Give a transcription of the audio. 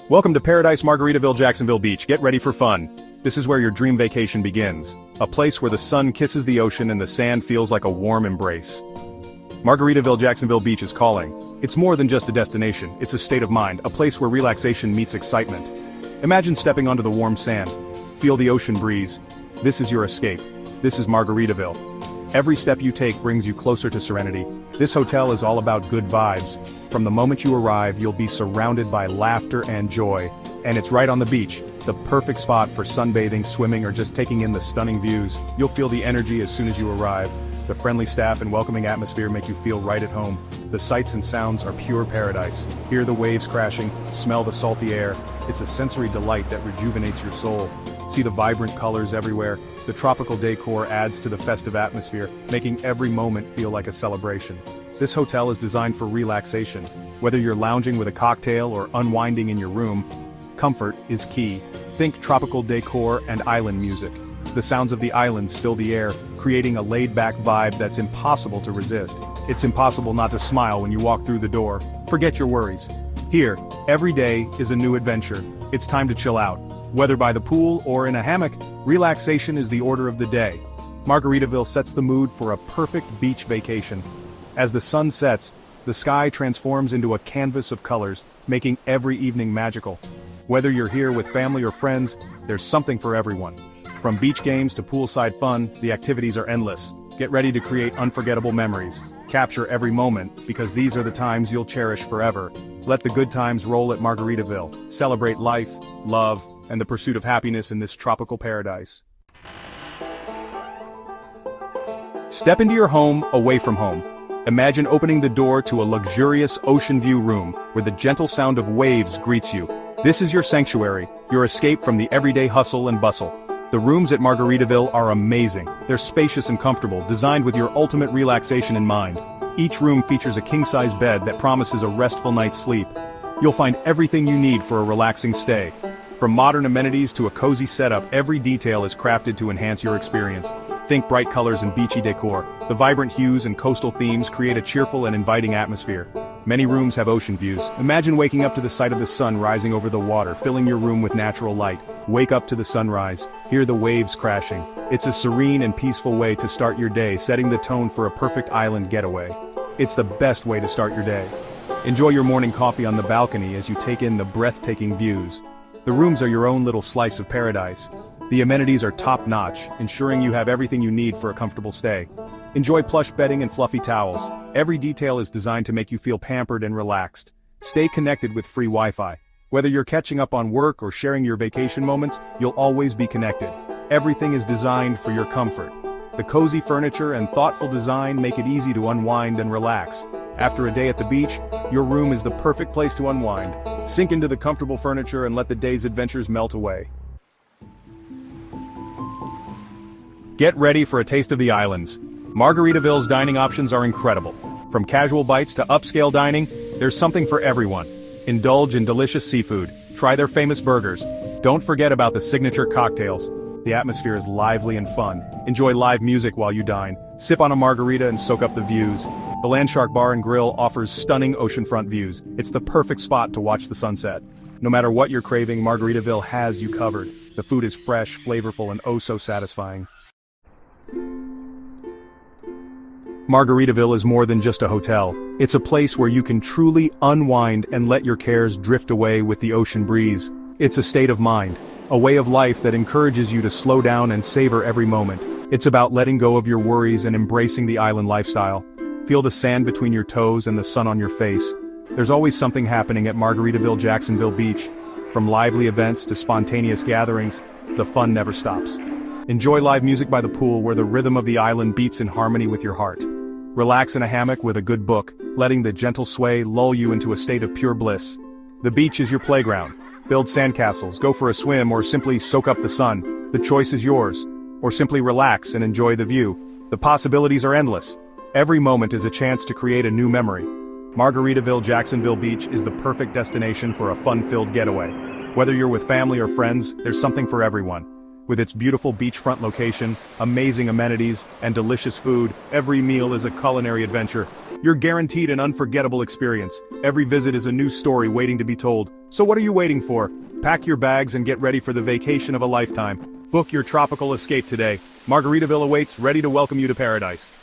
Welcome to Paradise Margaritaville Jacksonville Beach. Get ready for fun. This is where your dream vacation begins. A place where the sun kisses the ocean and the sand feels like a warm embrace. Margaritaville Jacksonville Beach is calling. It's more than just a destination, it's a state of mind, a place where relaxation meets excitement. Imagine stepping onto the warm sand. Feel the ocean breeze. This is your escape. This is Margaritaville. Every step you take brings you closer to serenity. This hotel is all about good vibes. From the moment you arrive, you'll be surrounded by laughter and joy. And it's right on the beach, the perfect spot for sunbathing, swimming, or just taking in the stunning views. You'll feel the energy as soon as you arrive. The friendly staff and welcoming atmosphere make you feel right at home. The sights and sounds are pure paradise. Hear the waves crashing, smell the salty air. It's a sensory delight that rejuvenates your soul. See the vibrant colors everywhere. The tropical decor adds to the festive atmosphere, making every moment feel like a celebration. This hotel is designed for relaxation. Whether you're lounging with a cocktail or unwinding in your room, comfort is key. Think tropical decor and island music. The sounds of the islands fill the air, creating a laid-back vibe that's impossible to resist. It's impossible not to smile when you walk through the door. Forget your worries. Here, every day is a new adventure. It's time to chill out. Whether by the pool or in a hammock, relaxation is the order of the day. Margaritaville sets the mood for a perfect beach vacation. As the sun sets, the sky transforms into a canvas of colors, making every evening magical. Whether you're here with family or friends, there's something for everyone. From beach games to poolside fun, the activities are endless. Get ready to create unforgettable memories. Capture every moment, because these are the times you'll cherish forever. Let the good times roll at Margaritaville. Celebrate life, love, and the pursuit of happiness in this tropical paradise. Step into your home away from home. Imagine opening the door to a luxurious ocean view room, where the gentle sound of waves greets you. This is your sanctuary, your escape from the everyday hustle and bustle. The rooms at Margaritaville are amazing. They're spacious and comfortable, designed with your ultimate relaxation in mind. Each room features a king-size bed that promises a restful night's sleep. You'll find everything you need for a relaxing stay. From modern amenities to a cozy setup, every detail is crafted to enhance your experience. Think bright colors and beachy decor. The vibrant hues and coastal themes create a cheerful and inviting atmosphere. Many rooms have ocean views. Imagine waking up to the sight of the sun rising over the water, filling your room with natural light. Wake up to the sunrise. Hear the waves crashing. It's a serene and peaceful way to start your day, setting the tone for a perfect island getaway. It's the best way to start your day. Enjoy your morning coffee on the balcony as you take in the breathtaking views. The rooms are your own little slice of paradise. The amenities are top-notch, ensuring you have everything you need for a comfortable stay. Enjoy plush bedding and fluffy towels. Every detail is designed to make you feel pampered and relaxed. Stay connected with free Wi-Fi. Whether you're catching up on work or sharing your vacation moments, you'll always be connected. Everything is designed for your comfort. The cozy furniture and thoughtful design make it easy to unwind and relax. After a day at the beach, your room is the perfect place to unwind. Sink into the comfortable furniture and let the day's adventures melt away. Get ready for a taste of the islands. Margaritaville's dining options are incredible. From casual bites to upscale dining, there's something for everyone. Indulge in delicious seafood. Try their famous burgers. Don't forget about the signature cocktails. The atmosphere is lively and fun. Enjoy live music while you dine. Sip on a margarita and soak up the views. The Landshark Bar and Grill offers stunning oceanfront views. It's the perfect spot to watch the sunset. No matter what you're craving, Margaritaville has you covered. The food is fresh, flavorful, and oh so satisfying. Margaritaville is more than just a hotel. It's a place where you can truly unwind and let your cares drift away with the ocean breeze. It's a state of mind, a way of life that encourages you to slow down and savor every moment. It's about letting go of your worries and embracing the island lifestyle. Feel the sand between your toes and the sun on your face. There's always something happening at Margaritaville Jacksonville Beach. From lively events to spontaneous gatherings, the fun never stops. Enjoy live music by the pool where the rhythm of the island beats in harmony with your heart. Relax in a hammock with a good book, letting the gentle sway lull you into a state of pure bliss. The beach is your playground. Build sandcastles, go for a swim, or simply soak up the sun. The choice is yours. Or simply relax and enjoy the view. The possibilities are endless. Every moment is a chance to create a new memory. Margaritaville Jacksonville Beach is the perfect destination for a fun-filled getaway. Whether you're with family or friends, there's something for everyone. With its beautiful beachfront location, amazing amenities, and delicious food, every meal is a culinary adventure. You're guaranteed an unforgettable experience. Every visit is a new story waiting to be told. So what are you waiting for? Pack your bags and get ready for the vacation of a lifetime. Book your tropical escape today. Margaritaville awaits, ready to welcome you to paradise.